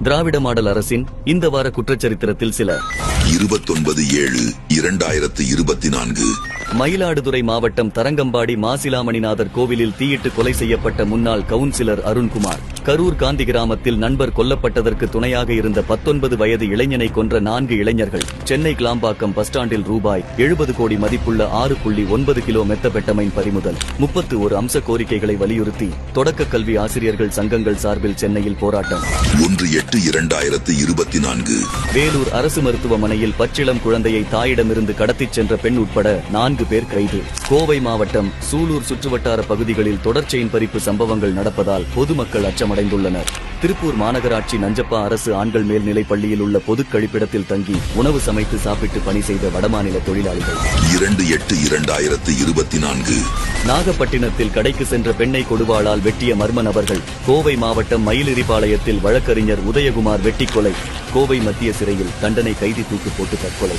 திராவிட model அரசின் இந்த வார குற்றச்சரித்திரத்தில் சில 29/7/2024 மயிலாடுதுறை மாவட்டம் தரங்கம்பாடி மாசிலாமணிநாதர் கோவிலில் தீயிட்டு கொலை செய்யப்பட்ட முன்னாள் கவுன்சிலர் அருண்குமார். கரூர் காந்தி கிராமத்தில் நண்பர் கொல்லப்பட்டதற்கு துணையாக இருந்த 19 வயது இளைஞனை கொன்ற 4 இளைஞர்கள். சென்னை கிளாம்பாக்கம் பஸ் ஸ்டாண்டில் ரூபாய் 70 கோடி மதிப்புள்ள 6.9 கிலோ மெத்தபெட்டமைன் பறிமுதல். 31 அம்ச கோரிக்கைகளை வலியுறுத்தி தொடக்க கல்வி ஆசிரியர்கள் சங்கங்கள் சார்பில் சென்னையில் போராட்டம். 1/8/2024 வேலூர் அரசு மருத்துவமனையில் பச்சிளம் குழந்தையை தாயிடமிருந்து கடத்திச் சென்ற பெண் உட்பட 4 பேர் கைது. கோவை மாவட்டம் சூலூர் சுற்றுவட்டார பகுதிகளில் தொடர் செயின் பறிப்பு சம்பவங்கள் நடப்பதால் பொதுமக்கள் அச்சமடைந்துள்ளனர். திருப்பூர் மாநகராட்சி நஞ்சப்பா அரசு ஆண்கள் மேல்நிலைப் பள்ளியில் உள்ள பொதுக் கழிப்பிடத்தில் தங்கி உணவு சமைத்து சாப்பிட்டு பணி செய்த வடமாநில தொழிலாளிகள். 2/8/2024 நாகப்பட்டினத்தில் கடைக்கு சென்ற பெண்ணை கொடுவாளால் வெட்டிய மர்ம நபர்கள். கோவை மாவட்டம் மயிலிரிபாளையத்தில் வழக்கறிஞர் உதயகுமார் வெட்டிக் கொலை. கோவை மத்திய சிறையில் தண்டனை கைதி தூக்கு போட்டு தற்கொலை.